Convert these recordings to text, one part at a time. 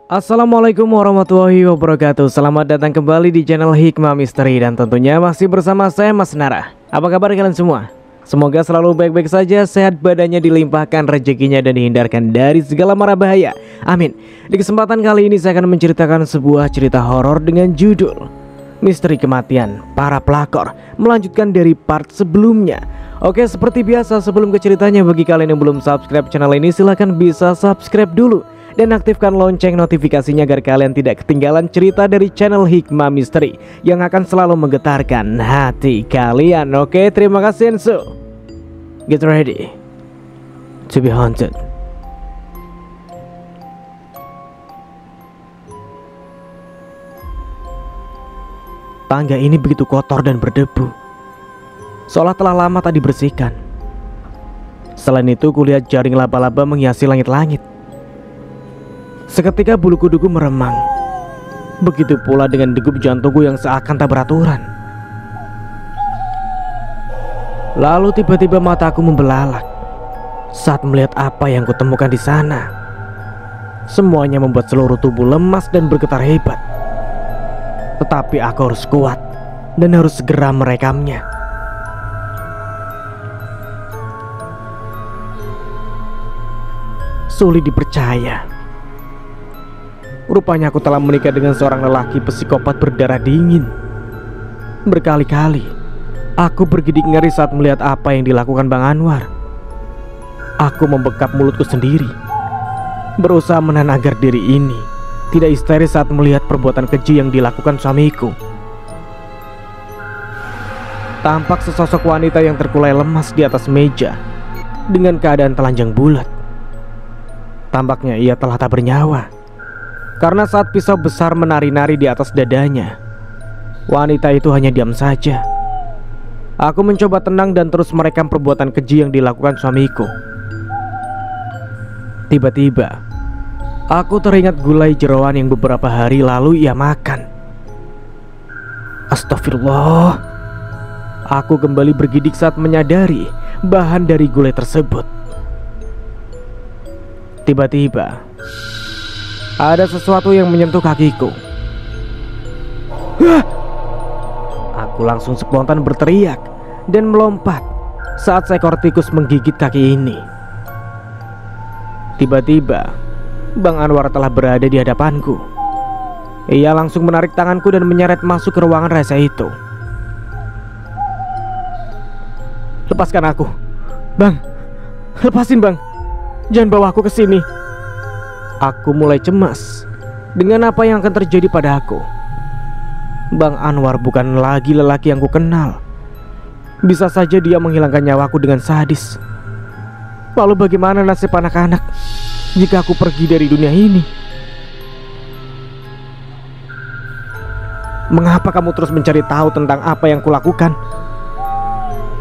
Assalamualaikum warahmatullahi wabarakatuh. Selamat datang kembali di channel Hikmah Misteri. Dan tentunya masih bersama saya Mas Nara. Apa kabar kalian semua? Semoga selalu baik-baik saja, sehat badannya, dilimpahkan rezekinya, dan dihindarkan dari segala mara bahaya. Amin. Di kesempatan kali ini saya akan menceritakan sebuah cerita horor dengan judul Misteri Kematian Para Pelakor, melanjutkan dari part sebelumnya. Oke, seperti biasa sebelum ke ceritanya, bagi kalian yang belum subscribe channel ini, silahkan bisa subscribe dulu dan aktifkan lonceng notifikasinya agar kalian tidak ketinggalan cerita dari channel Hikmah Misteri yang akan selalu menggetarkan hati kalian. Oke, terima kasih. So, get ready to be haunted. Tangga ini begitu kotor dan berdebu, seolah telah lama tak dibersihkan. Selain itu, kulihat jaring laba-laba menghiasi langit-langit. Seketika bulu kuduku meremang. Begitu pula dengan degup jantungku yang seakan tak beraturan. Lalu tiba-tiba mataku membelalak saat melihat apa yang kutemukan di sana. Semuanya membuat seluruh tubuh lemas dan bergetar hebat. Tetapi aku harus kuat dan harus segera merekamnya. Sulit dipercaya, rupanya aku telah menikah dengan seorang lelaki psikopat berdarah dingin. Berkali-kali aku bergidik ngeri saat melihat apa yang dilakukan Bang Anwar. Aku membekap mulutku sendiri, berusaha menahan agar diri ini tidak histeris saat melihat perbuatan keji yang dilakukan suamiku. Tampak sesosok wanita yang terkulai lemas di atas meja dengan keadaan telanjang bulat. Tampaknya ia telah tak bernyawa, karena saat pisau besar menari-nari di atas dadanya, wanita itu hanya diam saja. Aku mencoba tenang dan terus merekam perbuatan keji yang dilakukan suamiku. Tiba-tiba aku teringat gulai jeroan yang beberapa hari lalu ia makan. Astagfirullah. Aku kembali bergidik saat menyadari bahan dari gulai tersebut. Tiba-tiba ada sesuatu yang menyentuh kakiku. Hah! Aku langsung spontan berteriak dan melompat saat seekor tikus menggigit kaki ini. Tiba-tiba Bang Anwar telah berada di hadapanku. Ia langsung menarik tanganku dan menyeret masuk ke ruangan rahasia itu. Lepaskan aku, Bang. Lepasin, Bang. Jangan bawa aku ke sini. Aku mulai cemas dengan apa yang akan terjadi pada aku. Bang Anwar bukan lagi lelaki yang kukenal. Bisa saja dia menghilangkan nyawaku dengan sadis. Lalu bagaimana nasib anak-anak jika aku pergi dari dunia ini? Mengapa kamu terus mencari tahu tentang apa yang kulakukan?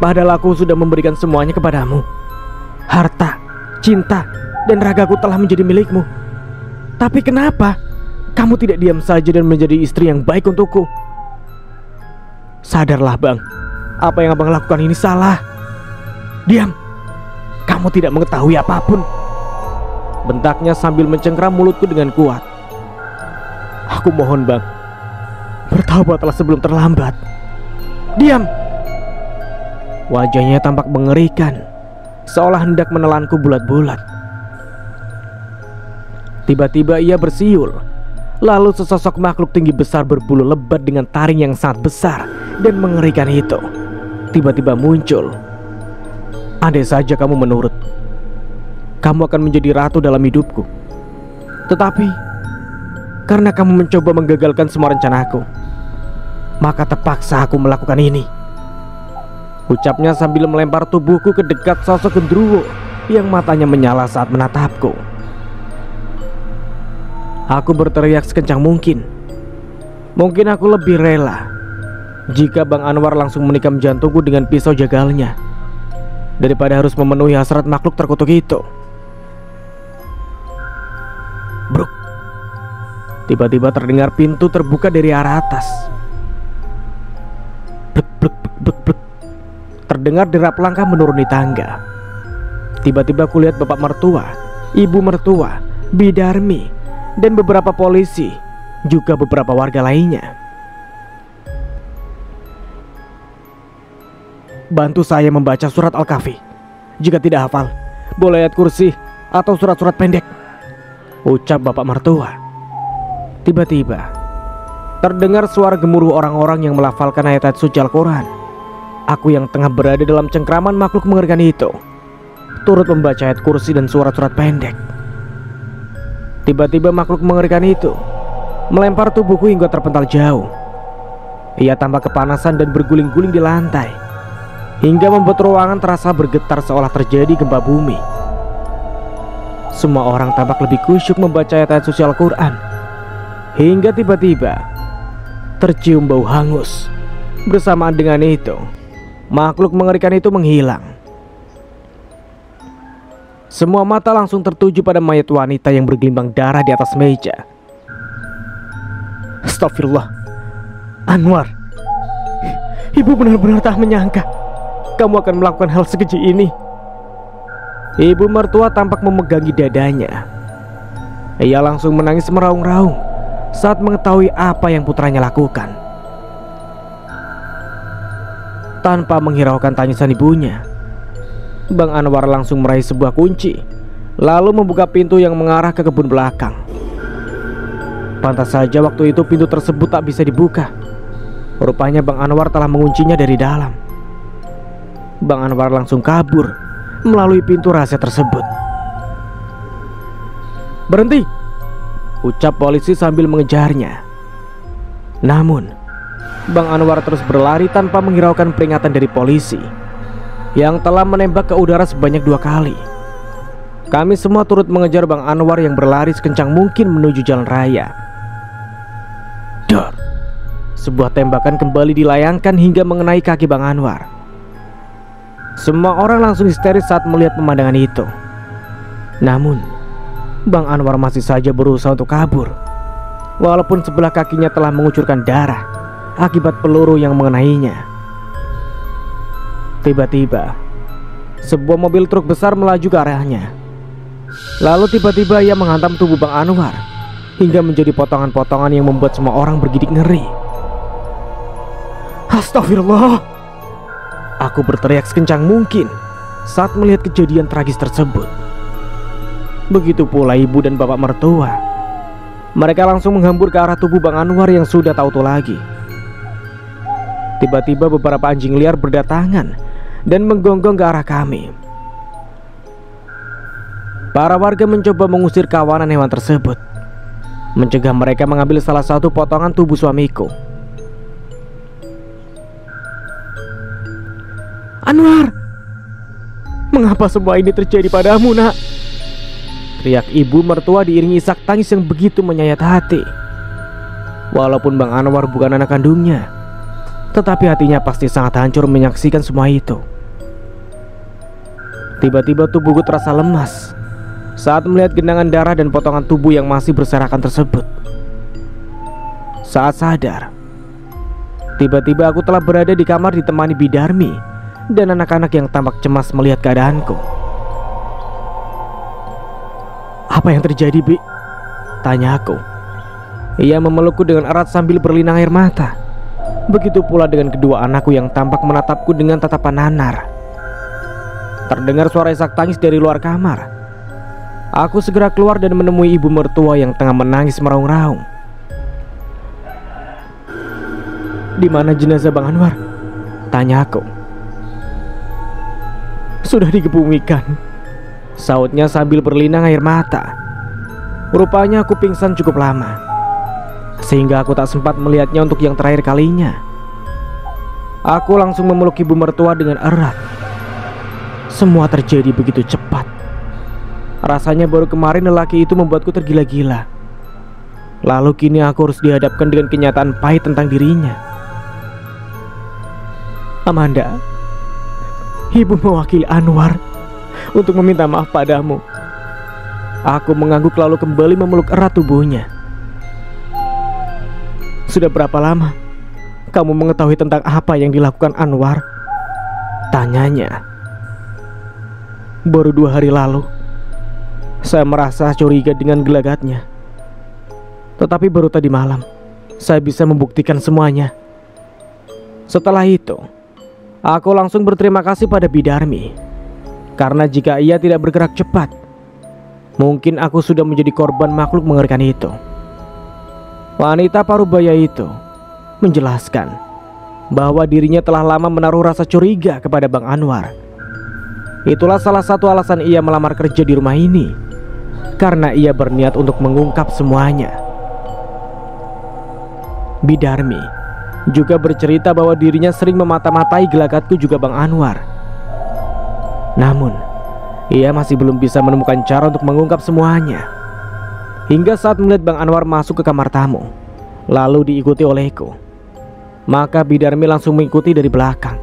Padahal aku sudah memberikan semuanya kepadamu. Harta, cinta, dan ragaku telah menjadi milikmu. Tapi kenapa kamu tidak diam saja dan menjadi istri yang baik untukku? Sadarlah, Bang, apa yang Abang lakukan ini salah. Diam, kamu tidak mengetahui apapun, bentaknya sambil mencengkram mulutku dengan kuat. Aku mohon, Bang, bertaubatlah sebelum terlambat. Diam. Wajahnya tampak mengerikan, seolah hendak menelanku bulat-bulat. Tiba-tiba ia bersiul. Lalu sesosok makhluk tinggi besar berbulu lebat dengan taring yang sangat besar dan mengerikan itu tiba-tiba muncul. Andai saja kamu menurut, kamu akan menjadi ratu dalam hidupku. Tetapi karena kamu mencoba menggagalkan semua rencanaku, maka terpaksa aku melakukan ini, ucapnya sambil melempar tubuhku ke dekat sosok genderuwo yang matanya menyala saat menatapku. Aku berteriak sekencang mungkin. Mungkin aku lebih rela jika Bang Anwar langsung menikam jantungku dengan pisau jagalnya daripada harus memenuhi hasrat makhluk terkutuk itu. Bruk. Tiba-tiba terdengar pintu terbuka dari arah atas. Blek, blek, blek, blek, blek. Terdengar derap langkah menuruni tangga. Tiba-tiba kulihat bapak mertua, ibu mertua, bidarmi, dan beberapa polisi, juga beberapa warga lainnya. Bantu saya membaca surat Al-Kahfi. Jika tidak hafal, boleh ayat kursi atau surat-surat pendek, ucap bapak mertua. Tiba-tiba terdengar suara gemuruh orang-orang yang melafalkan ayat-ayat suci Al-Quran. Aku yang tengah berada dalam cengkraman makhluk mengerikan itu turut membaca ayat kursi dan surat-surat pendek. Tiba-tiba makhluk mengerikan itu melempar tubuhku hingga terpental jauh. Ia tampak kepanasan dan berguling-guling di lantai, hingga membuat ruangan terasa bergetar seolah terjadi gempa bumi. Semua orang tampak lebih khusyuk membaca ayat-ayat suci Al-Quran, hingga tiba-tiba tercium bau hangus. Bersamaan dengan itu, makhluk mengerikan itu menghilang. Semua mata langsung tertuju pada mayat wanita yang bergelimang darah di atas meja. Astagfirullah, Anwar, ibu benar-benar tak menyangka kamu akan melakukan hal sekeji ini. Ibu mertua tampak memegangi dadanya. Ia langsung menangis meraung-raung saat mengetahui apa yang putranya lakukan. Tanpa menghiraukan tangisan ibunya, Bang Anwar langsung meraih sebuah kunci, lalu membuka pintu yang mengarah ke kebun belakang. Pantas saja waktu itu pintu tersebut tak bisa dibuka. Rupanya Bang Anwar telah menguncinya dari dalam. Bang Anwar langsung kabur melalui pintu rahasia tersebut. "Berhenti!" ucap polisi sambil mengejarnya. Namun Bang Anwar terus berlari tanpa menghiraukan peringatan dari polisi yang telah menembak ke udara sebanyak 2 kali. Kami semua turut mengejar Bang Anwar yang berlari sekencang mungkin menuju jalan raya. Dor! Sebuah tembakan kembali dilayangkan hingga mengenai kaki Bang Anwar. Semua orang langsung histeris saat melihat pemandangan itu. Namun Bang Anwar masih saja berusaha untuk kabur, walaupun sebelah kakinya telah mengucurkan darah akibat peluru yang mengenainya. Tiba-tiba sebuah mobil truk besar melaju ke arahnya. Lalu tiba-tiba ia menghantam tubuh Bang Anwar hingga menjadi potongan-potongan yang membuat semua orang bergidik ngeri. Astagfirullah! Aku berteriak sekencang mungkin saat melihat kejadian tragis tersebut. Begitu pula ibu dan bapak mertua. Mereka langsung menghambur ke arah tubuh Bang Anwar yang sudah tak utuh lagi. Tiba-tiba beberapa anjing liar berdatangan dan menggonggong ke arah kami. Para warga mencoba mengusir kawanan hewan tersebut, mencegah mereka mengambil salah satu potongan tubuh suamiku. "Anwar, mengapa semua ini terjadi padamu, nak?" teriak ibu mertua diiringi isak tangis yang begitu menyayat hati. Walaupun Bang Anwar bukan anak kandungnya, tetapi hatinya pasti sangat hancur menyaksikan semua itu. Tiba-tiba tubuhku terasa lemas saat melihat genangan darah dan potongan tubuh yang masih berserakan tersebut. Saat sadar, tiba-tiba aku telah berada di kamar ditemani Bidarmi dan anak-anak yang tampak cemas melihat keadaanku. "Apa yang terjadi, Bi?" tanya aku. Ia memelukku dengan erat sambil berlinang air mata. Begitu pula dengan kedua anakku yang tampak menatapku dengan tatapan nanar. Terdengar suara isak tangis dari luar kamar. Aku segera keluar dan menemui ibu mertua yang tengah menangis meraung-raung. "Di mana jenazah Bang Anwar?" tanya aku. "Sudah dikebumikan," sautnya sambil berlinang air mata. Rupanya aku pingsan cukup lama, sehingga aku tak sempat melihatnya untuk yang terakhir kalinya. Aku langsung memeluk ibu mertua dengan erat. Semua terjadi begitu cepat. Rasanya baru kemarin lelaki itu membuatku tergila-gila. Lalu kini aku harus dihadapkan dengan kenyataan pahit tentang dirinya. "Amanda, ibu mewakili Anwar untuk meminta maaf padamu." Aku mengangguk lalu kembali memeluk erat tubuhnya. "Sudah berapa lama kamu mengetahui tentang apa yang dilakukan Anwar?" tanyanya. "Baru 2 hari lalu. Saya merasa curiga dengan gelagatnya. Tetapi baru tadi malam saya bisa membuktikan semuanya. Setelah itu, aku langsung berterima kasih pada Bidarmi, karena jika ia tidak bergerak cepat, mungkin aku sudah menjadi korban makhluk mengerikan itu. Wanita Parubaya itu menjelaskan bahwa dirinya telah lama menaruh rasa curiga kepada Bang Anwar. Itulah salah satu alasan ia melamar kerja di rumah ini, karena ia berniat untuk mengungkap semuanya. Bidarmi juga bercerita bahwa dirinya sering memata-matai gelagatku juga Bang Anwar. Namun, ia masih belum bisa menemukan cara untuk mengungkap semuanya. Hingga saat melihat Bang Anwar masuk ke kamar tamu, lalu diikuti olehku, maka Bidarmi langsung mengikuti dari belakang.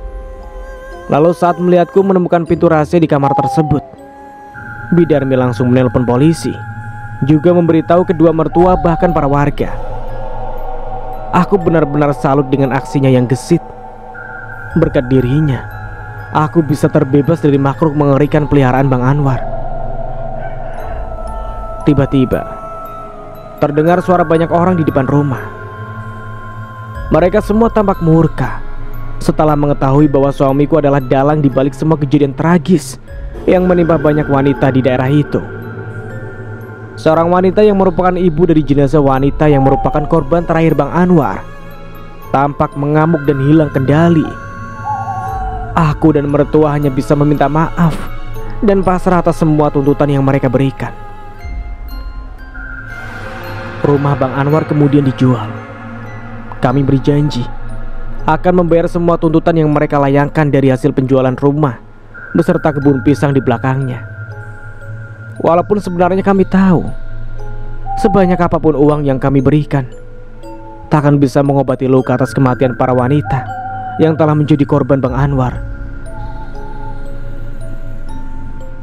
Lalu saat melihatku menemukan pintu rahasia di kamar tersebut, Bidarmi langsung menelpon polisi, juga memberitahu kedua mertua bahkan para warga. Aku benar-benar salut dengan aksinya yang gesit. Berkat dirinya, aku bisa terbebas dari makhluk mengerikan peliharaan Bang Anwar. Tiba-tiba terdengar suara banyak orang di depan rumah. Mereka semua tampak murka setelah mengetahui bahwa suamiku adalah dalang di balik semua kejadian tragis yang menimpa banyak wanita di daerah itu. Seorang wanita yang merupakan ibu dari jenazah wanita yang merupakan korban terakhir Bang Anwar tampak mengamuk dan hilang kendali. Aku dan mertua hanya bisa meminta maaf dan pasrah atas semua tuntutan yang mereka berikan. Rumah Bang Anwar kemudian dijual. Kami berjanji akan membayar semua tuntutan yang mereka layangkan dari hasil penjualan rumah beserta kebun pisang di belakangnya. Walaupun sebenarnya kami tahu sebanyak apapun uang yang kami berikan takkan bisa mengobati luka atas kematian para wanita yang telah menjadi korban Bang Anwar.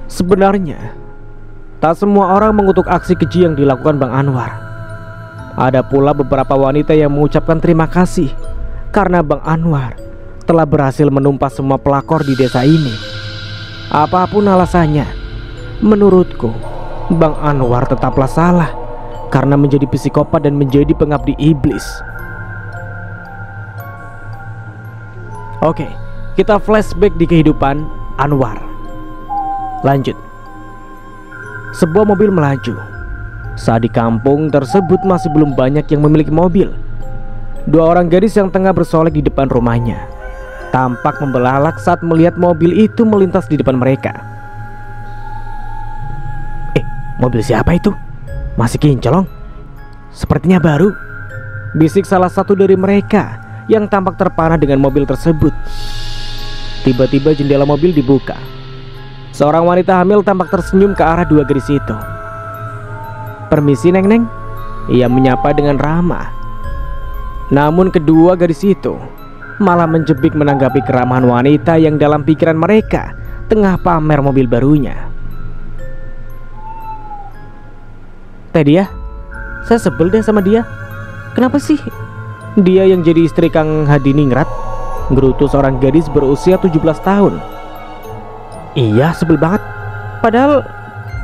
Sebenarnya tak semua orang mengutuk aksi keji yang dilakukan Bang Anwar. Ada pula beberapa wanita yang mengucapkan terima kasih karena Bang Anwar telah berhasil menumpas semua pelakor di desa ini. Apapun alasannya, menurutku Bang Anwar tetaplah salah karena menjadi psikopat dan menjadi pengabdi iblis. Oke, kita flashback di kehidupan Anwar. Lanjut. Sebuah mobil melaju. Saat di kampung tersebut masih belum banyak yang memiliki mobil. Dua orang gadis yang tengah bersolek di depan rumahnya tampak membelalak saat melihat mobil itu melintas di depan mereka. Mobil siapa itu? Masih kinclong? Sepertinya baru, bisik salah satu dari mereka yang tampak terpana dengan mobil tersebut. Tiba-tiba jendela mobil dibuka. Seorang wanita hamil tampak tersenyum ke arah dua gadis itu. "Permisi, Neng." Ia menyapa dengan ramah. Namun kedua gadis itu malah menjebik menanggapi keramahan wanita yang dalam pikiran mereka tengah pamer mobil barunya. "Teh dia, saya sebel deh sama dia. Kenapa sih dia yang jadi istri Kang Hadiningrat?" gerutu seorang gadis berusia 17 tahun. "Iya, sebel banget. Padahal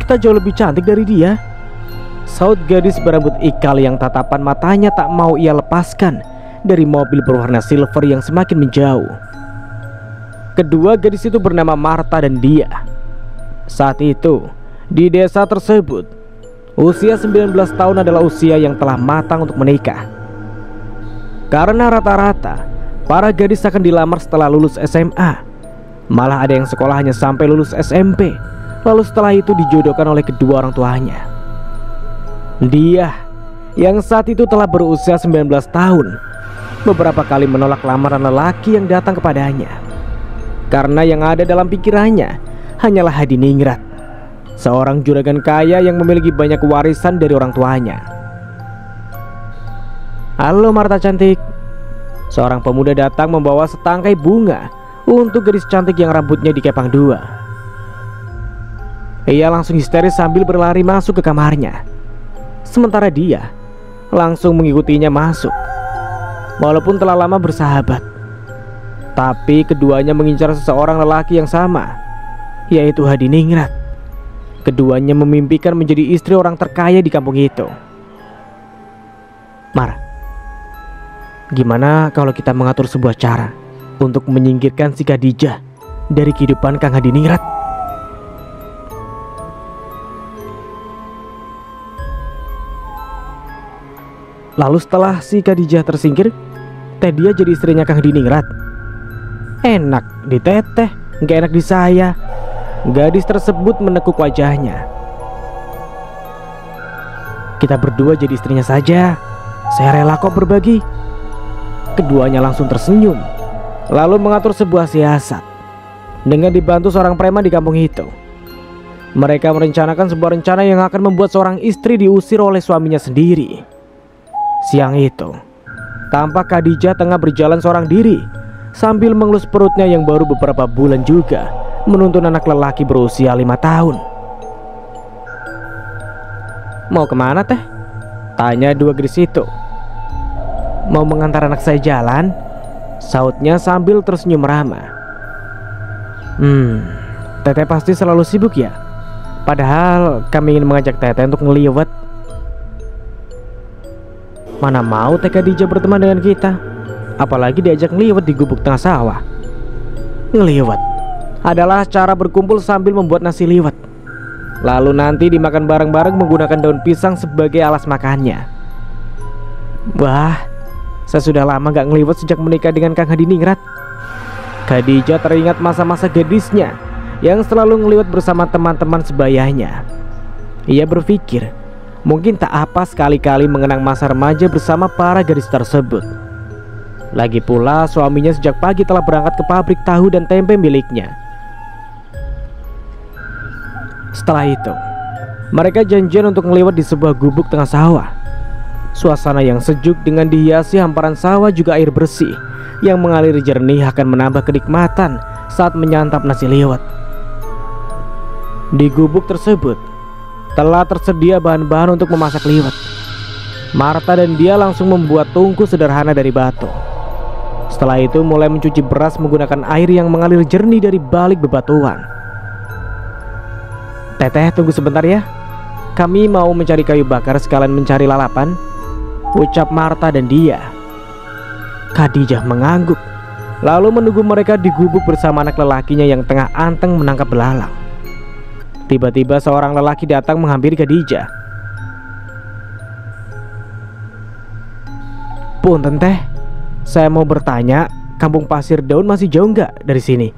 kita jauh lebih cantik dari dia," saut gadis berambut ikal yang tatapan matanya tak mau ia lepaskan dari mobil berwarna silver yang semakin menjauh. Kedua gadis itu bernama Marta dan Dia. Saat itu, di desa tersebut, usia 19 tahun adalah usia yang telah matang untuk menikah. Karena rata-rata para gadis akan dilamar setelah lulus SMA. Malah ada yang sekolah hanya sampai lulus SMP, lalu setelah itu dijodohkan oleh kedua orang tuanya. Dia yang saat itu telah berusia 19 tahun beberapa kali menolak lamaran lelaki yang datang kepadanya, karena yang ada dalam pikirannya hanyalah Hadiningrat, seorang juragan kaya yang memiliki banyak warisan dari orang tuanya. "Halo Marta cantik." Seorang pemuda datang membawa setangkai bunga untuk gadis cantik yang rambutnya dikepang dua. Ia langsung histeris sambil berlari masuk ke kamarnya. Sementara Dia langsung mengikutinya masuk. Walaupun telah lama bersahabat, tapi keduanya mengincar seseorang lelaki yang sama, yaitu Hadiningrat. Keduanya memimpikan menjadi istri orang terkaya di kampung itu. Mar, gimana kalau kita mengatur sebuah cara untuk menyingkirkan si Khadijah dari kehidupan Kang Hadiningrat? Lalu setelah si Khadijah tersingkir, teh dia jadi istrinya Kang Hadiningrat. Enak di teteh, gak enak di saya. Gadis tersebut menekuk wajahnya. Kita berdua jadi istrinya saja. Saya rela kok berbagi. Keduanya langsung tersenyum, lalu mengatur sebuah siasat. Dengan dibantu seorang preman di kampung itu, mereka merencanakan sebuah rencana yang akan membuat seorang istri diusir oleh suaminya sendiri. Siang itu, tampak Khadijah tengah berjalan seorang diri sambil mengelus perutnya yang baru beberapa bulan juga menuntun anak lelaki berusia 5 tahun. Mau kemana teh? Tanya dua gadis itu. Mau mengantar anak saya jalan, sautnya sambil tersenyum ramah. Teteh pasti selalu sibuk ya. Padahal kami ingin mengajak teteh untuk ngeliwat. Mana mau teh Khadijah berteman dengan kita, apalagi diajak ngeliwat di gubuk tengah sawah. Ngeliwat adalah cara berkumpul sambil membuat nasi liwet, lalu nanti dimakan bareng-bareng menggunakan daun pisang sebagai alas makannya. Wah, saya sudah lama gak ngeliwat sejak menikah dengan Kang Hadiningrat. Khadijah teringat masa-masa gadisnya yang selalu ngeliwat bersama teman-teman sebayanya. Ia berpikir, mungkin tak apa sekali-kali mengenang masa remaja bersama para gadis tersebut. Lagi pula suaminya sejak pagi telah berangkat ke pabrik tahu dan tempe miliknya. Setelah itu, mereka janjian untuk ngeliwat di sebuah gubuk tengah sawah. Suasana yang sejuk dengan dihiasi hamparan sawah juga air bersih yang mengalir jernih akan menambah kenikmatan saat menyantap nasi liwet. Di gubuk tersebut telah tersedia bahan-bahan untuk memasak liwet. Marta dan dia langsung membuat tungku sederhana dari batu. Setelah itu mulai mencuci beras menggunakan air yang mengalir jernih dari balik bebatuan. Teteh tunggu sebentar ya, kami mau mencari kayu bakar sekalian mencari lalapan, ucap Marta dan dia. Khadijah mengangguk, lalu menunggu mereka di gubuk bersama anak lelakinya yang tengah anteng menangkap belalang. Tiba-tiba seorang lelaki datang menghampiri Khadijah. Punten teh, saya mau bertanya, Kampung Pasir Daun masih jauh nggak dari sini?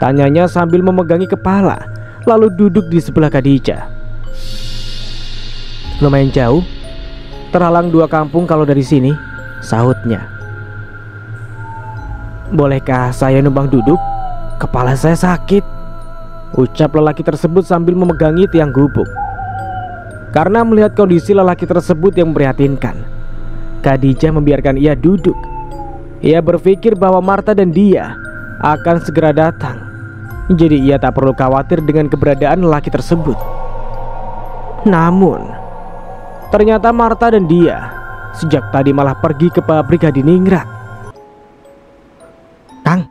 Tanyanya sambil memegangi kepala, lalu duduk di sebelah Khadijah. Lumayan jauh, terhalang 2 kampung kalau dari sini, sahutnya. Bolehkah saya numpang duduk? Kepala saya sakit, ucap lelaki tersebut sambil memegangi tiang gubuk. Karena melihat kondisi lelaki tersebut yang memprihatinkan, Khadijah membiarkan ia duduk. Ia berpikir bahwa Marta dan dia akan segera datang, jadi ia tak perlu khawatir dengan keberadaan lelaki tersebut. Namun ternyata Marta dan dia sejak tadi malah pergi ke pabrik Hadiningrat. Kang,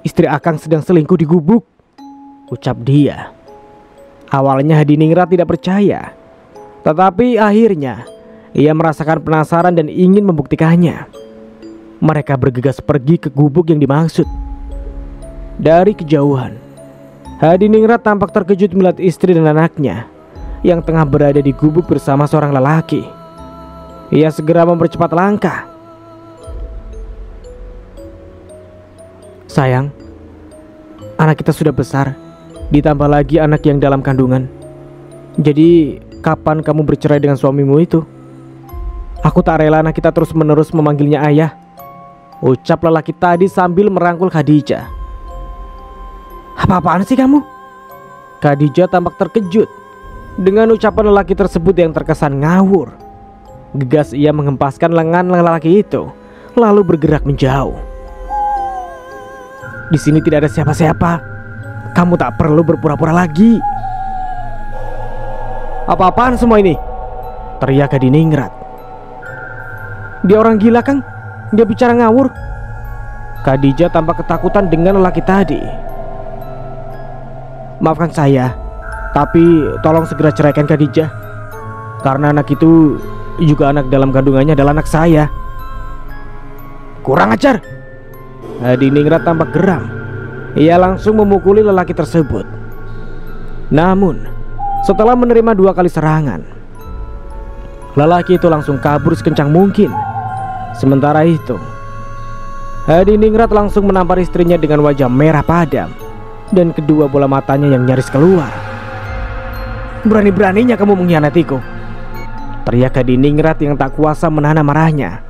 istri Akang sedang selingkuh di gubuk, ucap dia. Awalnya Hadiningrat tidak percaya, tetapi akhirnya ia merasakan penasaran dan ingin membuktikannya. Mereka bergegas pergi ke gubuk yang dimaksud. Dari kejauhan, Hadiningrat tampak terkejut melihat istri dan anaknya yang tengah berada di gubuk bersama seorang lelaki. Ia segera mempercepat langkah. Sayang, anak kita sudah besar, ditambah lagi anak yang dalam kandungan. Jadi kapan kamu bercerai dengan suamimu itu? Aku tak rela anak kita terus-menerus memanggilnya ayah, ucap lelaki tadi sambil merangkul Khadijah. Apa-apaan sih kamu? Khadijah tampak terkejut dengan ucapan lelaki tersebut yang terkesan ngawur. Gegas ia menghempaskan lengan lelaki itu, lalu bergerak menjauh. Di sini tidak ada siapa-siapa. Kamu tak perlu berpura-pura lagi. Apa-apaan semua ini? Teriak Hadiningrat. Dia orang gila, Kang. Dia bicara ngawur. Khadijah tampak ketakutan dengan lelaki tadi. Maafkan saya, tapi tolong segera ceraikan Khadijah, karena anak itu juga anak dalam kandungannya adalah anak saya. Kurang ajar. Hadiningrat tampak geram. Ia langsung memukuli lelaki tersebut. Namun setelah menerima 2 kali serangan, lelaki itu langsung kabur sekencang mungkin. Sementara itu, Hadiningrat langsung menampar istrinya dengan wajah merah padam dan kedua bola matanya yang nyaris keluar. Berani-beraninya kamu mengkhianatiku, teriak Hadiningrat yang tak kuasa menahan amarahnya.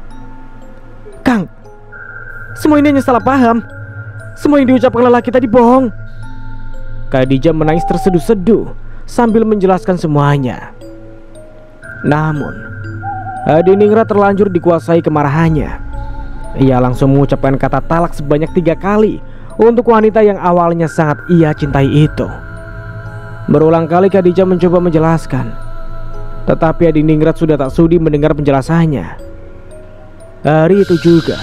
Kang, semua ini hanya salah paham. Semua yang diucapkan lelaki tadi bohong. Khadijah menangis terseduh-seduh sambil menjelaskan semuanya. Namun Hadiningrat terlanjur dikuasai kemarahannya. Ia langsung mengucapkan kata talak sebanyak 3 kali untuk wanita yang awalnya sangat ia cintai itu. Berulang kali Khadijah mencoba menjelaskan, tetapi Hadiningrat sudah tak sudi mendengar penjelasannya. Hari itu juga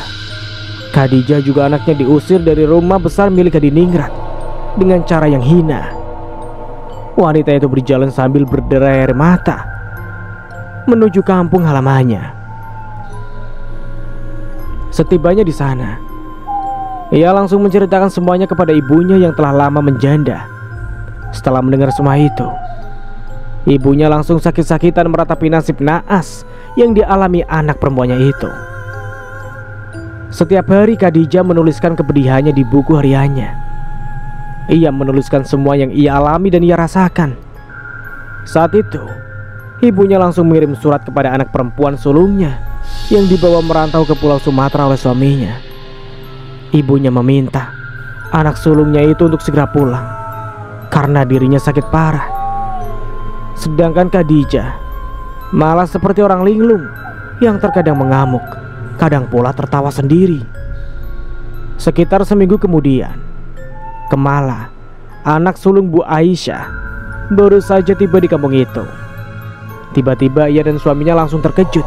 Khadijah juga anaknya diusir dari rumah besar milik Hadiningrat dengan cara yang hina. Wanita itu berjalan sambil berderai air mata menuju kampung halamannya. Setibanya di sana, ia langsung menceritakan semuanya kepada ibunya yang telah lama menjanda. Setelah mendengar semua itu, ibunya langsung sakit-sakitan meratapi nasib naas yang dialami anak perempuannya itu. Setiap hari Khadijah menuliskan kepedihannya di buku hariannya. Ia menuliskan semua yang ia alami dan ia rasakan. Saat itu, ibunya langsung mengirim surat kepada anak perempuan sulungnya yang dibawa merantau ke Pulau Sumatera oleh suaminya. Ibunya meminta anak sulungnya itu untuk segera pulang karena dirinya sakit parah. Sedangkan Khadijah malah seperti orang linglung yang terkadang mengamuk, kadang pula tertawa sendiri. Sekitar seminggu kemudian, Kemala, anak sulung Bu Aisyah, baru saja tiba di kampung itu. Tiba-tiba ia dan suaminya langsung terkejut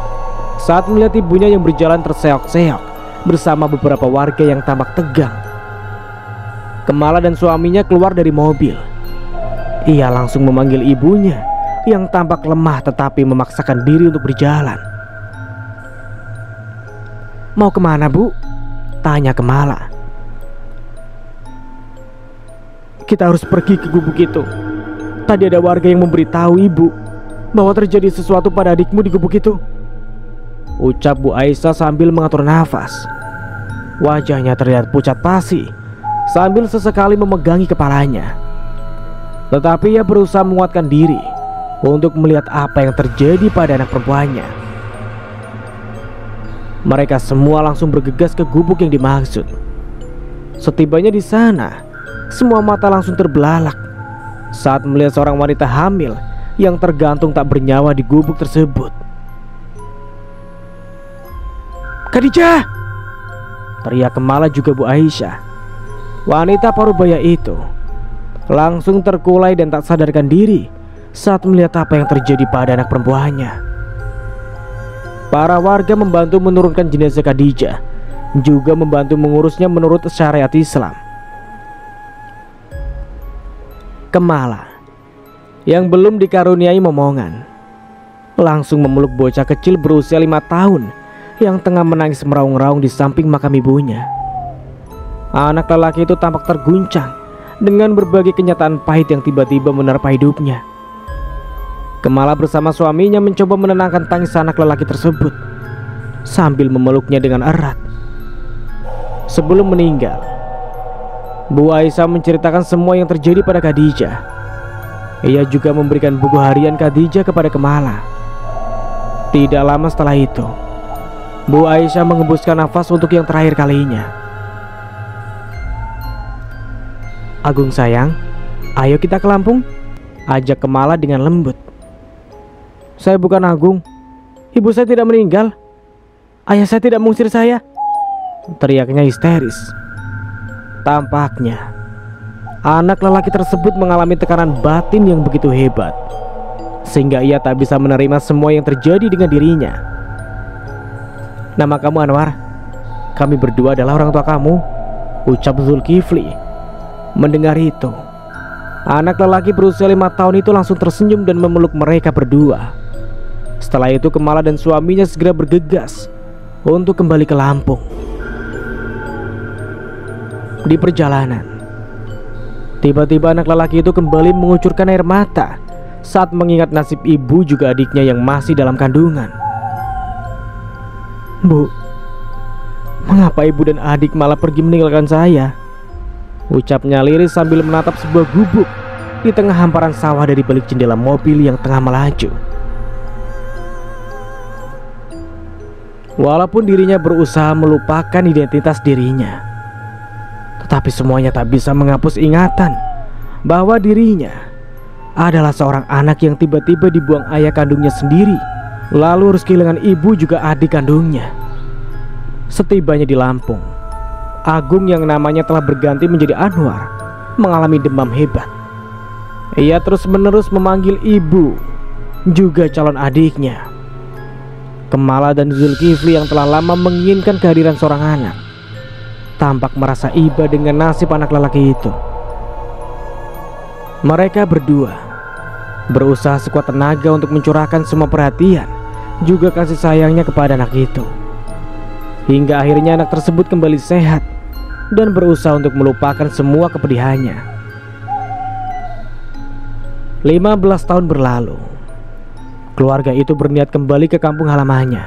saat melihat ibunya yang berjalan terseok-seok bersama beberapa warga yang tampak tegang. Kemala dan suaminya keluar dari mobil. Ia langsung memanggil ibunya yang tampak lemah tetapi memaksakan diri untuk berjalan. "Mau kemana, Bu?" tanya Kemala. "Kita harus pergi ke gubuk itu. Tadi ada warga yang memberitahu Ibu bahwa terjadi sesuatu pada adikmu di gubuk itu," ucap Bu Aisyah sambil mengatur nafas. Wajahnya terlihat pucat pasi sambil sesekali memegangi kepalanya. Tetapi ia berusaha menguatkan diri untuk melihat apa yang terjadi pada anak perempuannya. Mereka semua langsung bergegas ke gubuk yang dimaksud. Setibanya di sana, semua mata langsung terbelalak saat melihat seorang wanita hamil yang tergantung tak bernyawa di gubuk tersebut. "Khadijah!" teriak Kemala juga Bu Aisyah. Wanita parubaya itu langsung terkulai dan tak sadarkan diri saat melihat apa yang terjadi pada anak perempuannya. Para warga membantu menurunkan jenazah Khadijah, juga membantu mengurusnya menurut syariat Islam. Kemala yang belum dikaruniai momongan langsung memeluk bocah kecil berusia 5 tahun yang tengah menangis meraung-raung di samping makam ibunya. Anak lelaki itu tampak terguncang dengan berbagai kenyataan pahit yang tiba-tiba menerpa hidupnya. Kemala bersama suaminya mencoba menenangkan tangis anak lelaki tersebut sambil memeluknya dengan erat. Sebelum meninggal, Bu Aisyah menceritakan semua yang terjadi pada Khadijah. Ia juga memberikan buku harian Khadijah kepada Kemala. Tidak lama setelah itu, Bu Aisyah mengembuskan nafas untuk yang terakhir kalinya. "Agung sayang, ayo kita ke Lampung," ajak Kemala dengan lembut. "Saya bukan Agung. Ibu saya tidak meninggal. Ayah saya tidak mengusir saya," teriaknya histeris. Tampaknya anak lelaki tersebut mengalami tekanan batin yang begitu hebat sehingga ia tak bisa menerima semua yang terjadi dengan dirinya. "Nama kamu Anwar. Kami berdua adalah orang tua kamu," ucap Zulkifli. Mendengar itu, anak lelaki berusia 5 tahun itu langsung tersenyum dan memeluk mereka berdua. Setelah itu Kemala dan suaminya segera bergegas untuk kembali ke Lampung. Di perjalanan, tiba-tiba anak lelaki itu kembali mengucurkan air mata saat mengingat nasib ibu juga adiknya yang masih dalam kandungan. "Bu, mengapa ibu dan adik malah pergi meninggalkan saya?" ucapnya liris sambil menatap sebuah gubuk di tengah hamparan sawah dari balik jendela mobil yang tengah melaju. Walaupun dirinya berusaha melupakan identitas dirinya, tetapi semuanya tak bisa menghapus ingatan bahwa dirinya adalah seorang anak yang tiba-tiba dibuang ayah kandungnya sendiri, lalu harus kehilangan ibu juga adik kandungnya. Setibanya di Lampung, Agung yang namanya telah berganti menjadi Anwar mengalami demam hebat. Ia terus-menerus memanggil ibu, juga calon adiknya. Kemala dan Zulkifli yang telah lama menginginkan kehadiran seorang anak tampak merasa iba dengan nasib anak lelaki itu. Mereka berdua berusaha sekuat tenaga untuk mencurahkan semua perhatian juga kasih sayangnya kepada anak itu, hingga akhirnya anak tersebut kembali sehat dan berusaha untuk melupakan semua kepedihannya. 15 tahun berlalu, keluarga itu berniat kembali ke kampung halamannya.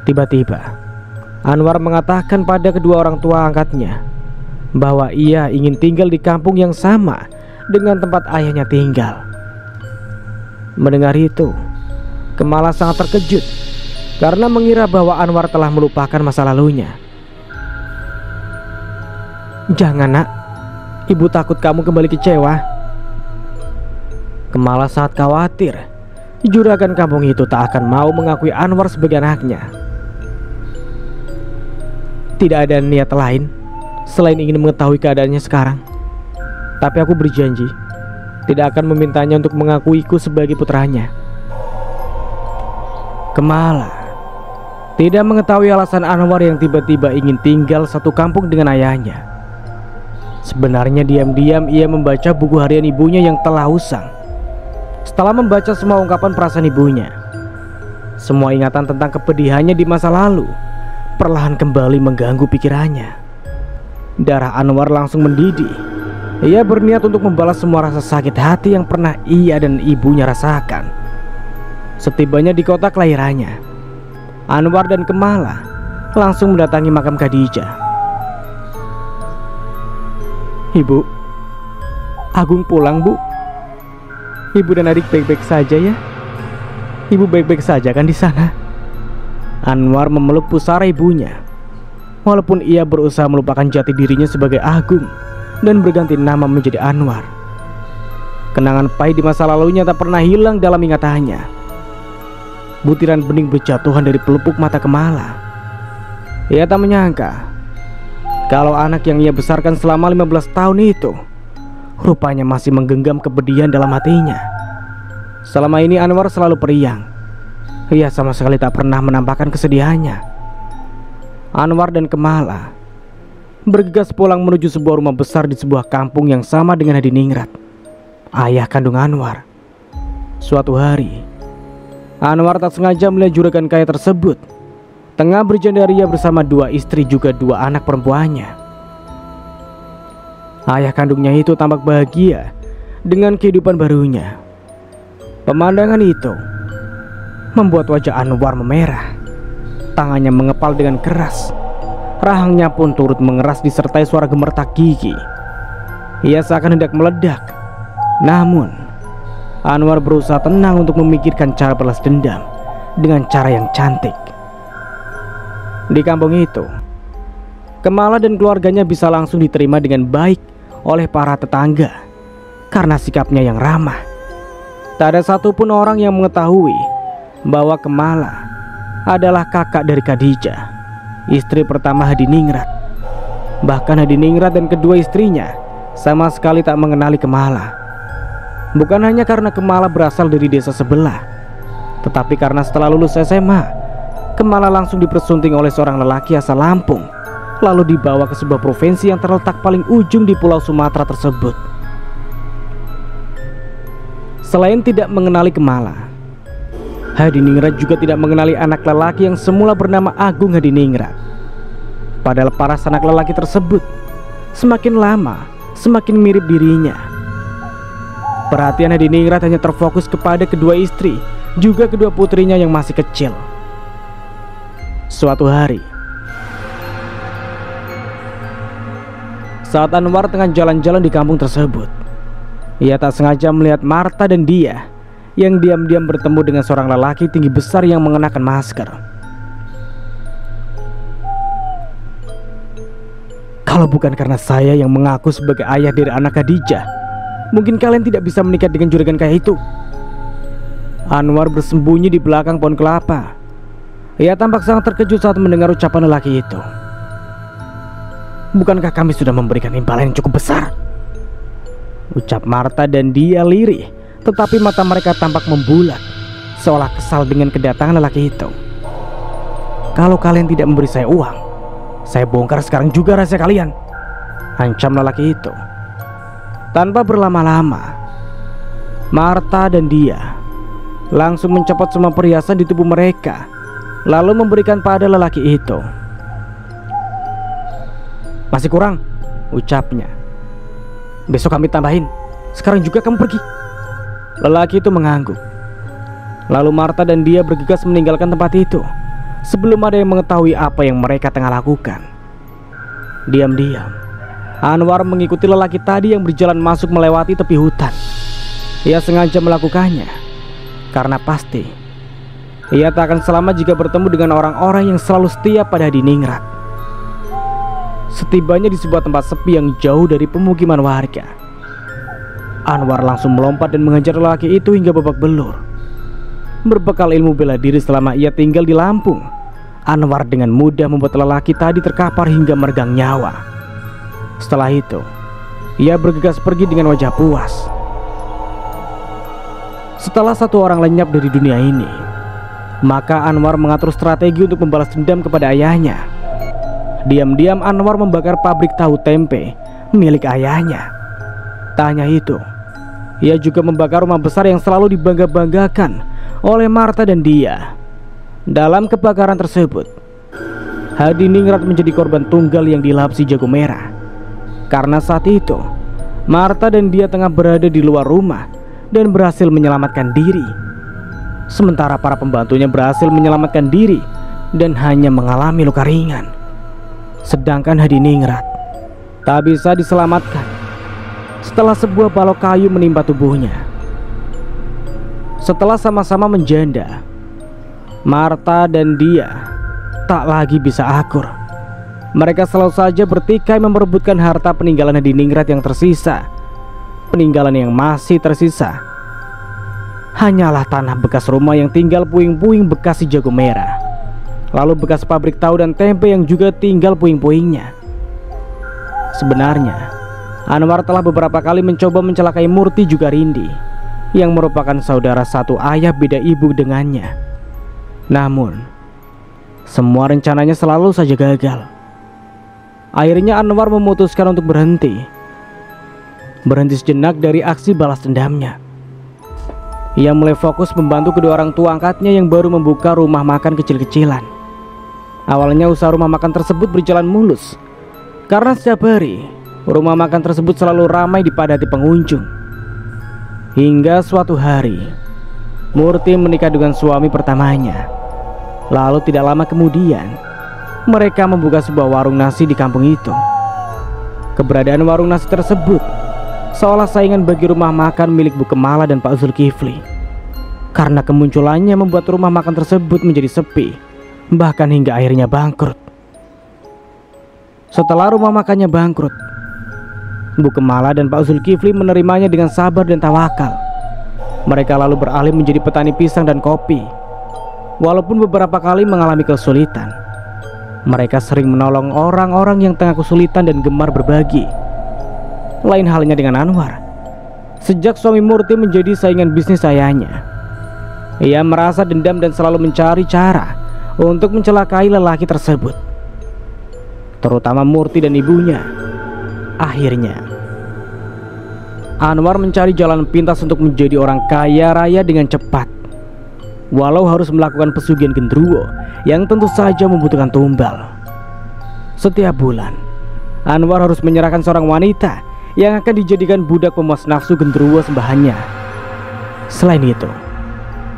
Tiba-tiba Anwar mengatakan pada kedua orang tua angkatnya bahwa ia ingin tinggal di kampung yang sama dengan tempat ayahnya tinggal. Mendengar itu, Kemala sangat terkejut karena mengira bahwa Anwar telah melupakan masa lalunya. "Jangan nak, ibu takut kamu kembali kecewa." Kemala sangat khawatir juragan kampung itu tak akan mau mengakui Anwar sebagai anaknya. "Tidak ada niat lain selain ingin mengetahui keadaannya sekarang. Tapi aku berjanji tidak akan memintanya untuk mengakuiku sebagai putranya." Kemala tidak mengetahui alasan Anwar yang tiba-tiba ingin tinggal satu kampung dengan ayahnya. Sebenarnya diam-diam ia membaca buku harian ibunya yang telah usang. Setelah membaca semua ungkapan perasaan ibunya, semua ingatan tentang kepedihannya di masa lalu perlahan kembali mengganggu pikirannya. Darah Anwar langsung mendidih. Ia berniat untuk membalas semua rasa sakit hati yang pernah ia dan ibunya rasakan. Setibanya di kota kelahirannya, Anwar dan Kemala langsung mendatangi makam Khadijah. "Ibu, Agung pulang, Bu. Ibu dan adik baik-baik saja ya? Ibu baik-baik saja kan di sana?" Anwar memeluk pusara ibunya. Walaupun ia berusaha melupakan jati dirinya sebagai Agung dan berganti nama menjadi Anwar, kenangan pahit di masa lalunya tak pernah hilang dalam ingatannya. Butiran bening berjatuhan dari pelupuk mata Kemala. Ia tak menyangka kalau anak yang ia besarkan selama 15 tahun itu rupanya masih menggenggam kepedihan dalam hatinya. Selama ini Anwar selalu periang. Ia sama sekali tak pernah menampakkan kesedihannya. Anwar dan Kemala bergegas pulang menuju sebuah rumah besar di sebuah kampung yang sama dengan Hadiningrat, ayah kandung Anwar. Suatu hari, Anwar tak sengaja melihat juragan kaya tersebut tengah berjandaria bersama dua istri juga dua anak perempuannya. Ayah kandungnya itu tampak bahagia dengan kehidupan barunya. Pemandangan itu membuat wajah Anwar memerah. Tangannya mengepal dengan keras. Rahangnya pun turut mengeras disertai suara gemertak gigi. Ia seakan hendak meledak. Namun Anwar berusaha tenang untuk memikirkan cara balas dendam dengan cara yang cantik. Di kampung itu, Kemala dan keluarganya bisa langsung diterima dengan baik oleh para tetangga karena sikapnya yang ramah. Tak ada satupun orang yang mengetahui bahwa Kemala adalah kakak dari Khadijah, istri pertama Hadiningrat. Bahkan Hadiningrat dan kedua istrinya sama sekali tak mengenali Kemala. Bukan hanya karena Kemala berasal dari desa sebelah, tetapi karena setelah lulus SMA, Kemala langsung dipersunting oleh seorang lelaki asal Lampung, lalu dibawa ke sebuah provinsi yang terletak paling ujung di Pulau Sumatera tersebut. Selain tidak mengenali Kemala, Hadiningrat juga tidak mengenali anak lelaki yang semula bernama Agung Hadiningrat. Padahal paras anak lelaki tersebut semakin lama semakin mirip dirinya. Perhatian Hadiningrat hanya terfokus kepada kedua istri, juga kedua putrinya yang masih kecil. Suatu hari, saat Anwar tengah jalan-jalan di kampung tersebut, ia tak sengaja melihat Marta dan dia yang diam-diam bertemu dengan seorang lelaki tinggi besar yang mengenakan masker. Kalau bukan karena saya yang mengaku sebagai ayah dari anak Khadijah, mungkin kalian tidak bisa menikah dengan juragan kaya itu. Anwar bersembunyi di belakang pohon kelapa. Ia tampak sangat terkejut saat mendengar ucapan lelaki itu. Bukankah kami sudah memberikan imbalan yang cukup besar? Ucap Marta dan dia lirih, tetapi mata mereka tampak membulat, seolah kesal dengan kedatangan lelaki itu. Kalau kalian tidak memberi saya uang, saya bongkar sekarang juga rahasia kalian, ancam lelaki itu. Tanpa berlama-lama, Marta dan dia langsung mencopot semua perhiasan di tubuh mereka, lalu memberikan pada lelaki itu. Masih kurang, ucapnya. Besok kami tambahin, sekarang juga kamu pergi. Lelaki itu mengangguk. Lalu Marta dan dia bergegas meninggalkan tempat itu sebelum ada yang mengetahui apa yang mereka tengah lakukan. Diam-diam, Anwar mengikuti lelaki tadi yang berjalan masuk melewati tepi hutan. Ia sengaja melakukannya karena pasti ia tak akan selamat jika bertemu dengan orang-orang yang selalu setia pada Hadiningrat. Setibanya di sebuah tempat sepi yang jauh dari pemukiman warga, Anwar langsung melompat dan mengejar lelaki itu hingga babak belur. Berbekal ilmu bela diri selama ia tinggal di Lampung, Anwar dengan mudah membuat lelaki tadi terkapar hingga meregang nyawa. Setelah itu, ia bergegas pergi dengan wajah puas. Setelah satu orang lenyap dari dunia ini, maka Anwar mengatur strategi untuk membalas dendam kepada ayahnya. Diam-diam Anwar membakar pabrik tahu tempe milik ayahnya. Tak hanya itu, ia juga membakar rumah besar yang selalu dibangga-banggakan oleh Marta dan dia. Dalam kebakaran tersebut, Hadiningrat menjadi korban tunggal yang dilapisi jago merah. Karena saat itu Marta dan dia tengah berada di luar rumah dan berhasil menyelamatkan diri, sementara para pembantunya berhasil menyelamatkan diri dan hanya mengalami luka ringan. Sedangkan Hadiningrat tak bisa diselamatkan setelah sebuah balok kayu menimpa tubuhnya. Setelah sama-sama menjanda, Marta dan dia tak lagi bisa akur. Mereka selalu saja bertikai memperebutkan harta peninggalan Hadiningrat yang tersisa. Peninggalan yang masih tersisa hanyalah tanah bekas rumah yang tinggal puing-puing bekas si jago merah, lalu bekas pabrik tahu dan tempe yang juga tinggal puing-puingnya. Sebenarnya Anwar telah beberapa kali mencoba mencelakai Murti juga Rindi, yang merupakan saudara satu ayah beda ibu dengannya. Namun semua rencananya selalu saja gagal. Akhirnya Anwar memutuskan untuk berhenti sejenak dari aksi balas dendamnya. Ia mulai fokus membantu kedua orang tua angkatnya yang baru membuka rumah makan kecil-kecilan. Awalnya usaha rumah makan tersebut berjalan mulus, karena setiap hari rumah makan tersebut selalu ramai dipadati pengunjung. Hingga suatu hari Murti menikah dengan suami pertamanya. Lalu tidak lama kemudian mereka membuka sebuah warung nasi di kampung itu. Keberadaan warung nasi tersebut seolah saingan bagi rumah makan milik Bu Kemala dan Pak Zulkifli. Karena kemunculannya membuat rumah makan tersebut menjadi sepi, bahkan hingga akhirnya bangkrut. Setelah rumah makannya bangkrut, Bu Kemala dan Pak Zulkifli menerimanya dengan sabar dan tawakal. Mereka lalu beralih menjadi petani pisang dan kopi. Walaupun beberapa kali mengalami kesulitan, mereka sering menolong orang-orang yang tengah kesulitan dan gemar berbagi. Lain halnya dengan Anwar. Sejak suami Murti menjadi saingan bisnis ayahnya, ia merasa dendam dan selalu mencari cara untuk mencelakai lelaki tersebut, terutama Murti dan ibunya. Akhirnya Anwar mencari jalan pintas untuk menjadi orang kaya raya dengan cepat. walau harus melakukan pesugihan genderuwo yang tentu saja membutuhkan tumbal. Setiap bulan, Anwar harus menyerahkan seorang wanita yang akan dijadikan budak pemuas nafsu genderuwo sembahannya. Selain itu,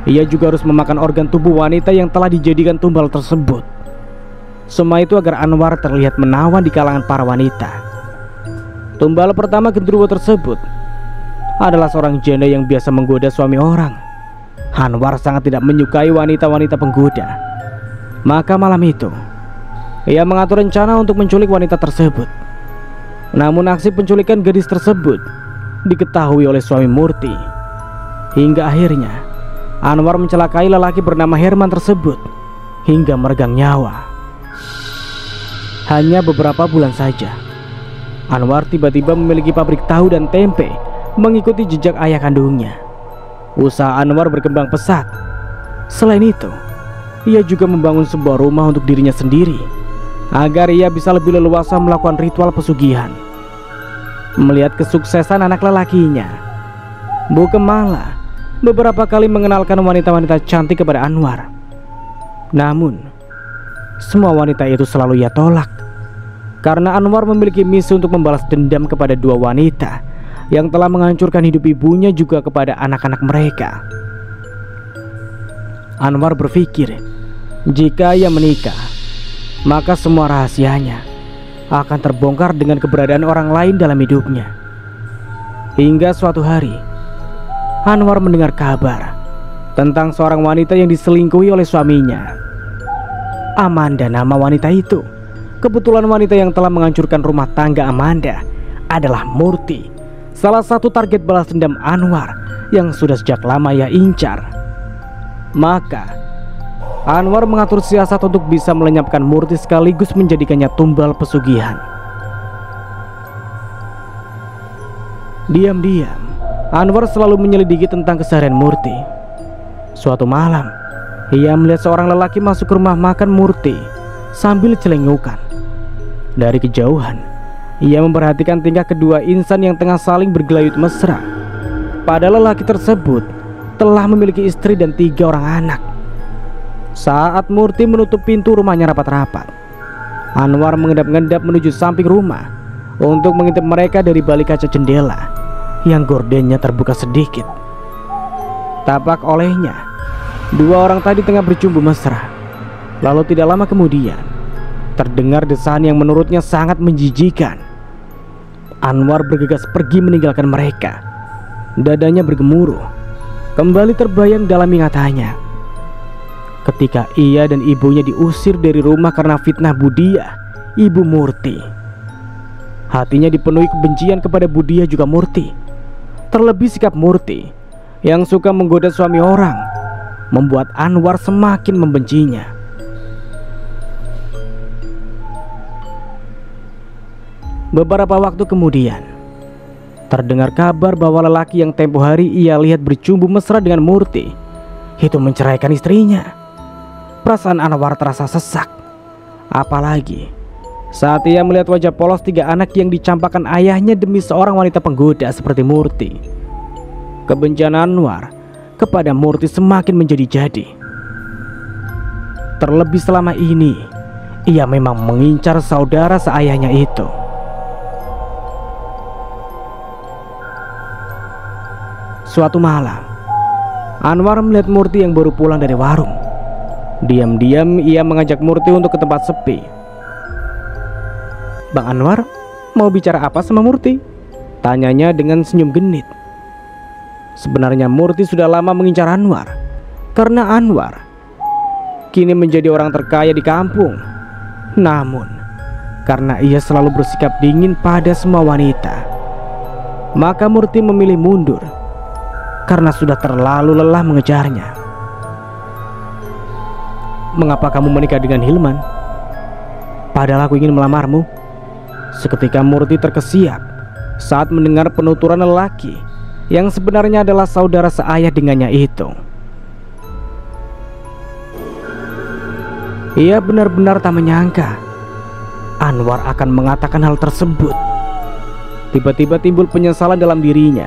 ia juga harus memakan organ tubuh wanita yang telah dijadikan tumbal tersebut. Semua itu agar Anwar terlihat menawan di kalangan para wanita. Tumbal pertama genderuwo tersebut adalah seorang janda yang biasa menggoda suami orang. Anwar sangat tidak menyukai wanita-wanita penggoda. Maka malam itu, ia mengatur rencana untuk menculik wanita tersebut. Namun aksi penculikan gadis tersebut diketahui oleh suami Murti. Hingga akhirnya Anwar mencelakai lelaki bernama Herman tersebut hingga meregang nyawa. Hanya beberapa bulan saja, Anwar tiba-tiba memiliki pabrik tahu dan tempe mengikuti jejak ayah kandungnya. Usaha Anwar berkembang pesat. Selain itu, ia juga membangun sebuah rumah untuk dirinya sendiri agar ia bisa lebih leluasa melakukan ritual pesugihan. Melihat kesuksesan anak lelakinya, Bu Kemala beberapa kali mengenalkan wanita-wanita cantik kepada Anwar. Namun, semua wanita itu selalu ia tolak karena Anwar memiliki misi untuk membalas dendam kepada dua wanita yang telah menghancurkan hidup ibunya juga kepada anak-anak mereka. Anwar berpikir, jika ia menikah, maka semua rahasianya akan terbongkar dengan keberadaan orang lain dalam hidupnya. Hingga suatu hari, Anwar mendengar kabar tentang seorang wanita yang diselingkuhi oleh suaminya. Amanda nama wanita itu. Kebetulan wanita yang telah menghancurkan rumah tangga Amanda adalah Murti, salah satu target balas dendam Anwar yang sudah sejak lama ia incar. Maka Anwar mengatur siasat untuk bisa melenyapkan Murti sekaligus menjadikannya tumbal pesugihan. Diam-diam Anwar selalu menyelidiki tentang keseharian Murti. Suatu malam, ia melihat seorang lelaki masuk ke rumah makan Murti sambil celengukan. Dari kejauhan, ia memperhatikan tingkah kedua insan yang tengah saling bergelayut mesra. Padahal lelaki tersebut telah memiliki istri dan 3 orang anak. Saat Murti menutup pintu rumahnya rapat-rapat, Anwar mengendap-endap menuju samping rumah untuk mengintip mereka dari balik kaca jendela yang gordennya terbuka sedikit. Tapak olehnya, 2 orang tadi tengah bercumbu mesra. Lalu tidak lama kemudian, terdengar desahan yang menurutnya sangat menjijikan. Anwar bergegas pergi meninggalkan mereka. Dadanya bergemuruh. Kembali terbayang dalam ingatannya ketika ia dan ibunya diusir dari rumah karena fitnah Budia, ibu Murti. Hatinya dipenuhi kebencian kepada Budia juga Murti. Terlebih sikap Murti yang suka menggoda suami orang membuat Anwar semakin membencinya. Beberapa waktu kemudian, terdengar kabar bahwa lelaki yang tempo hari ia lihat bercumbu mesra dengan Murti itu menceraikan istrinya. Perasaan Anwar terasa sesak, apalagi saat ia melihat wajah polos 3 anak yang dicampakkan ayahnya demi seorang wanita penggoda seperti Murti. Kebencian Anwar kepada Murti semakin menjadi-jadi. Terlebih selama ini, ia memang mengincar saudara seayahnya itu. Suatu malam, Anwar melihat Murti yang baru pulang dari warung. Diam-diam ia mengajak Murti untuk ke tempat sepi. "Bang Anwar, mau bicara apa sama Murti?" tanyanya dengan senyum genit. Sebenarnya Murti sudah lama mengincar Anwar karena Anwar kini menjadi orang terkaya di kampung. Namun karena ia selalu bersikap dingin pada semua wanita, maka Murti memilih mundur karena sudah terlalu lelah mengejarnya. "Mengapa kamu menikah dengan Hilman? Padahal aku ingin melamarmu." Seketika Murti terkesiap saat mendengar penuturan lelaki yang sebenarnya adalah saudara seayah dengannya itu. Ia benar-benar tak menyangka Anwar akan mengatakan hal tersebut. Tiba-tiba timbul penyesalan dalam dirinya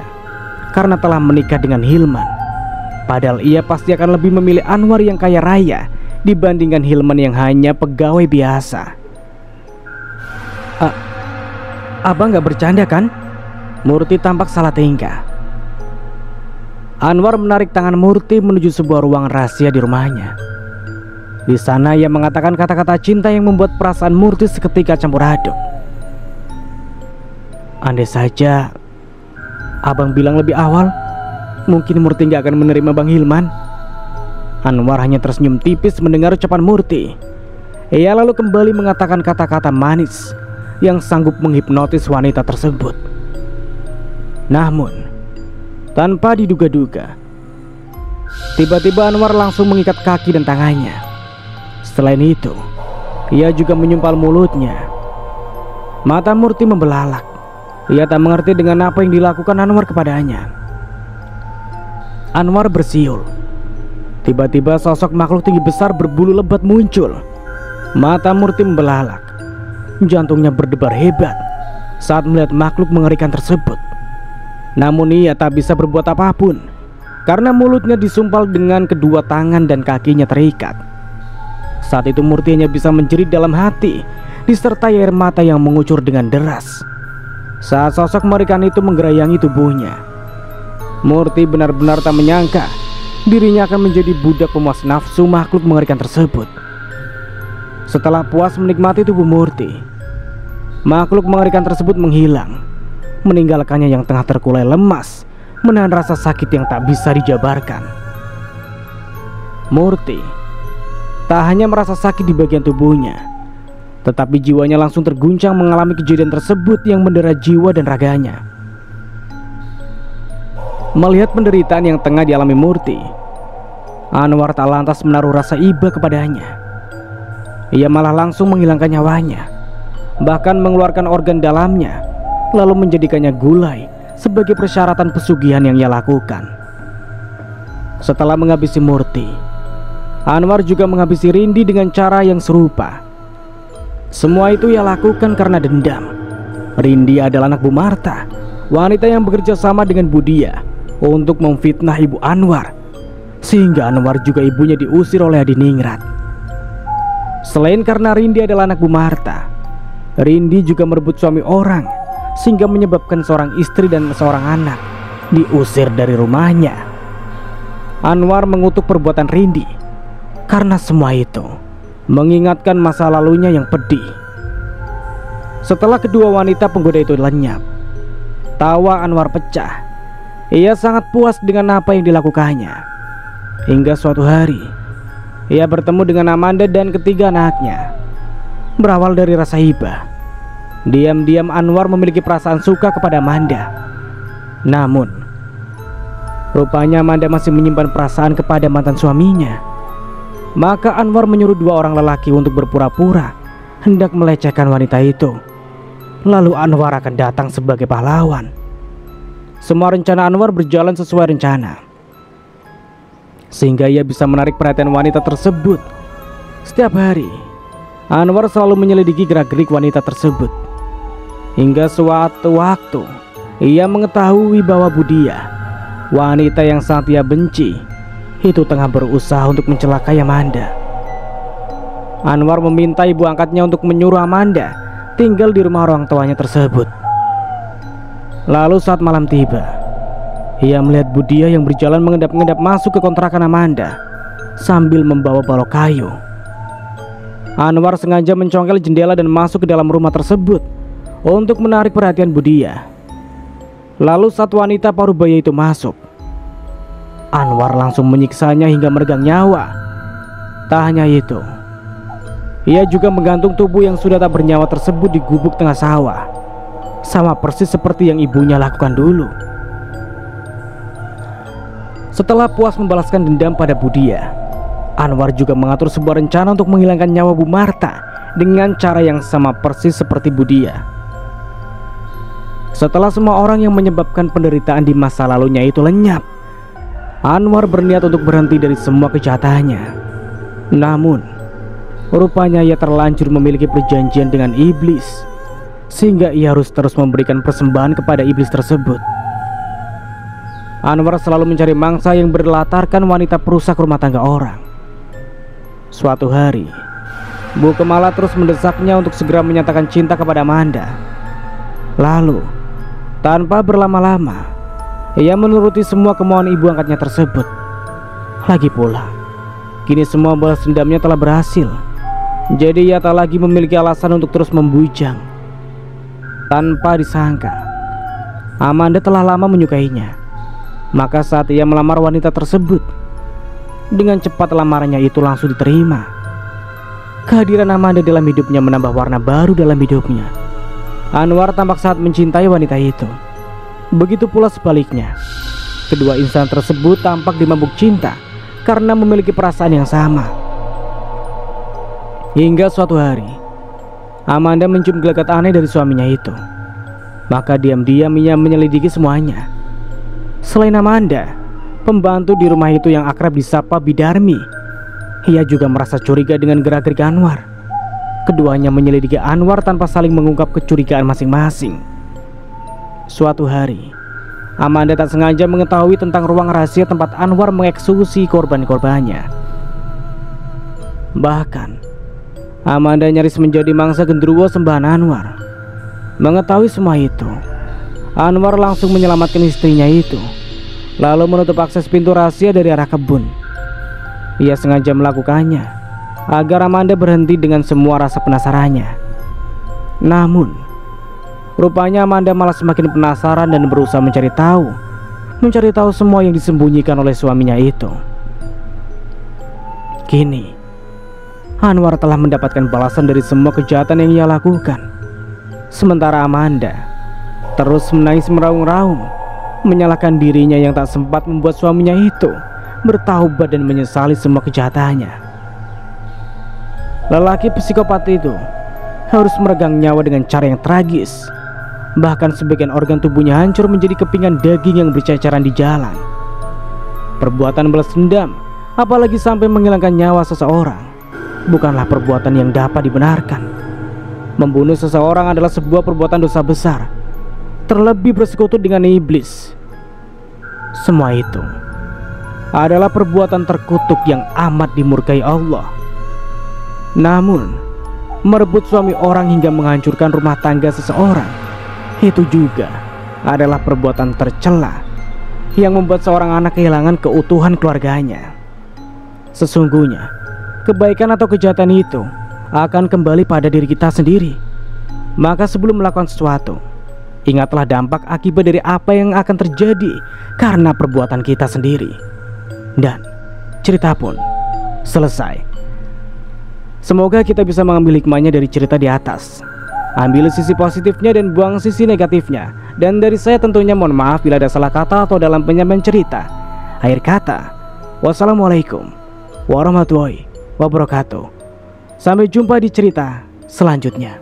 karena telah menikah dengan Hilman. Padahal ia pasti akan lebih memilih Anwar yang kaya raya dibandingkan Hilman yang hanya pegawai biasa. Abang gak bercanda kan? Murti tampak salah tingkah. Anwar menarik tangan Murti menuju sebuah ruangan rahasia di rumahnya. Di sana ia mengatakan kata-kata cinta yang membuat perasaan Murti seketika campur aduk. Andai saja abang bilang lebih awal, mungkin Murti gak akan menerima Bang Hilman. Anwar hanya tersenyum tipis mendengar ucapan Murti. Ia lalu kembali mengatakan kata-kata manis yang sanggup menghipnotis wanita tersebut. Namun tanpa diduga-duga, tiba-tiba Anwar langsung mengikat kaki dan tangannya. Selain itu, ia juga menyumpal mulutnya. Mata Murti membelalak. Ia tak mengerti dengan apa yang dilakukan Anwar kepadanya. Anwar bersiul. Tiba-tiba sosok makhluk tinggi besar berbulu lebat muncul. Mata Murti membelalak. Jantungnya berdebar hebat saat melihat makhluk mengerikan tersebut. Namun ia tak bisa berbuat apapun karena mulutnya disumpal dengan kedua tangan dan kakinya terikat. Saat itu Murti hanya bisa menjerit dalam hati disertai air mata yang mengucur dengan deras saat sosok mengerikan itu menggerayangi tubuhnya. Murti benar-benar tak menyangka dirinya akan menjadi budak pemuas nafsu makhluk mengerikan tersebut. Setelah puas menikmati tubuh Murti, makhluk mengerikan tersebut menghilang, meninggalkannya yang tengah terkulai lemas, menahan rasa sakit yang tak bisa dijabarkan. Murti tak hanya merasa sakit di bagian tubuhnya, tetapi jiwanya langsung terguncang mengalami kejadian tersebut yang mendera jiwa dan raganya. Melihat penderitaan yang tengah dialami Murti, Anwar tak lantas menaruh rasa iba kepadanya. Ia malah langsung menghilangkan nyawanya, bahkan mengeluarkan organ dalamnya, lalu menjadikannya gulai sebagai persyaratan pesugihan yang ia lakukan. Setelah menghabisi Murti, Anwar juga menghabisi Rindi dengan cara yang serupa. Semua itu ia lakukan karena dendam. Rindi adalah anak Bu Marta, wanita yang bekerja sama dengan Budia untuk memfitnah ibu Anwar, sehingga Anwar juga ibunya diusir oleh Adiningrat. Selain karena Rindi adalah anak Bu Marta, Rindi juga merebut suami orang, sehingga menyebabkan seorang istri dan seorang anak diusir dari rumahnya. Anwar mengutuk perbuatan Rindi karena semua itu mengingatkan masa lalunya yang pedih. Setelah kedua wanita penggoda itu lenyap, tawa Anwar pecah. Ia sangat puas dengan apa yang dilakukannya. Hingga suatu hari ia bertemu dengan Amanda dan ketiga anaknya. Berawal dari rasa iba, diam-diam Anwar memiliki perasaan suka kepada Amanda. Namun rupanya Amanda masih menyimpan perasaan kepada mantan suaminya. Maka Anwar menyuruh dua orang lelaki untuk berpura-pura hendak melecehkan wanita itu. Lalu Anwar akan datang sebagai pahlawan. Semua rencana Anwar berjalan sesuai rencana, sehingga ia bisa menarik perhatian wanita tersebut. Setiap hari Anwar selalu menyelidiki gerak-gerik wanita tersebut. Hingga suatu waktu ia mengetahui bahwa Budia, wanita yang sangat ia benci, itu tengah berusaha untuk mencelakai Amanda. Anwar meminta ibu angkatnya untuk menyuruh Amanda tinggal di rumah orang tuanya tersebut. Lalu saat malam tiba, ia melihat Budia yang berjalan mengendap-endap masuk ke kontrakan Amanda sambil membawa balok kayu. Anwar sengaja mencongkel jendela dan masuk ke dalam rumah tersebut untuk menarik perhatian Budia. Lalu saat wanita parubaya itu masuk, Anwar langsung menyiksanya hingga meregang nyawa. Tak hanya itu, ia juga menggantung tubuh yang sudah tak bernyawa tersebut di gubuk tengah sawah, sama persis seperti yang ibunya lakukan dulu. Setelah puas membalaskan dendam pada Budia, Anwar juga mengatur sebuah rencana untuk menghilangkan nyawa Bu Marta dengan cara yang sama persis seperti Budia. Setelah semua orang yang menyebabkan penderitaan di masa lalunya itu lenyap, Anwar berniat untuk berhenti dari semua kejahatannya. Namun rupanya ia terlanjur memiliki perjanjian dengan iblis, sehingga ia harus terus memberikan persembahan kepada iblis tersebut. Anwar selalu mencari mangsa yang berlatarkan wanita perusak rumah tangga orang. Suatu hari, Bu Kemala terus mendesaknya untuk segera menyatakan cinta kepada Amanda. Lalu, tanpa berlama-lama, ia menuruti semua kemauan ibu angkatnya tersebut. Lagi pula, kini semua balas dendamnya telah berhasil. Jadi ia tak lagi memiliki alasan untuk terus membujang. Tanpa disangka, Amanda telah lama menyukainya. Maka saat ia melamar wanita tersebut, dengan cepat lamarannya itu langsung diterima. Kehadiran Amanda dalam hidupnya menambah warna baru dalam hidupnya. Anwar tampak sangat mencintai wanita itu. Begitu pula sebaliknya, kedua insan tersebut tampak dimabuk cinta karena memiliki perasaan yang sama. Hingga suatu hari, Amanda mencium gelagat aneh dari suaminya itu. Maka diam-diam ia menyelidiki semuanya. Selain Amanda, pembantu di rumah itu yang akrab disapa Bidarmi, ia juga merasa curiga dengan gerak-gerik Anwar. Keduanya menyelidiki Anwar tanpa saling mengungkap kecurigaan masing-masing. Suatu hari, Amanda tak sengaja mengetahui tentang ruang rahasia tempat Anwar mengeksekusi korban-korbannya. Bahkan, Amanda nyaris menjadi mangsa genderuwo sembahan Anwar. Mengetahui semua itu, Anwar langsung menyelamatkan istrinya itu, lalu menutup akses pintu rahasia dari arah kebun. Ia sengaja melakukannya agar Amanda berhenti dengan semua rasa penasarannya. Namun, rupanya Amanda malah semakin penasaran dan berusaha mencari tahu semua yang disembunyikan oleh suaminya itu. Kini, Anwar telah mendapatkan balasan dari semua kejahatan yang ia lakukan. Sementara Amanda terus menangis meraung-raung, menyalahkan dirinya yang tak sempat membuat suaminya itu bertaubat dan menyesali semua kejahatannya. Lelaki psikopat itu harus meregang nyawa dengan cara yang tragis. Bahkan sebagian organ tubuhnya hancur menjadi kepingan daging yang berceceran di jalan. Perbuatan balas dendam, apalagi sampai menghilangkan nyawa seseorang, bukanlah perbuatan yang dapat dibenarkan. Membunuh seseorang adalah sebuah perbuatan dosa besar, terlebih bersekutu dengan iblis. Semua itu adalah perbuatan terkutuk yang amat dimurkai Allah. Namun, merebut suami orang hingga menghancurkan rumah tangga seseorang, itu juga adalah perbuatan tercela yang membuat seorang anak kehilangan keutuhan keluarganya. Sesungguhnya, kebaikan atau kejahatan itu akan kembali pada diri kita sendiri. Maka sebelum melakukan sesuatu, ingatlah dampak akibat dari apa yang akan terjadi karena perbuatan kita sendiri. Dan cerita pun selesai. Semoga kita bisa mengambil hikmahnya dari cerita di atas. Ambil sisi positifnya dan buang sisi negatifnya. Dan dari saya tentunya mohon maaf bila ada salah kata atau dalam penyampaian cerita. Akhir kata, wassalamualaikum warahmatullahi wabarakatuh. Sampai jumpa di cerita selanjutnya.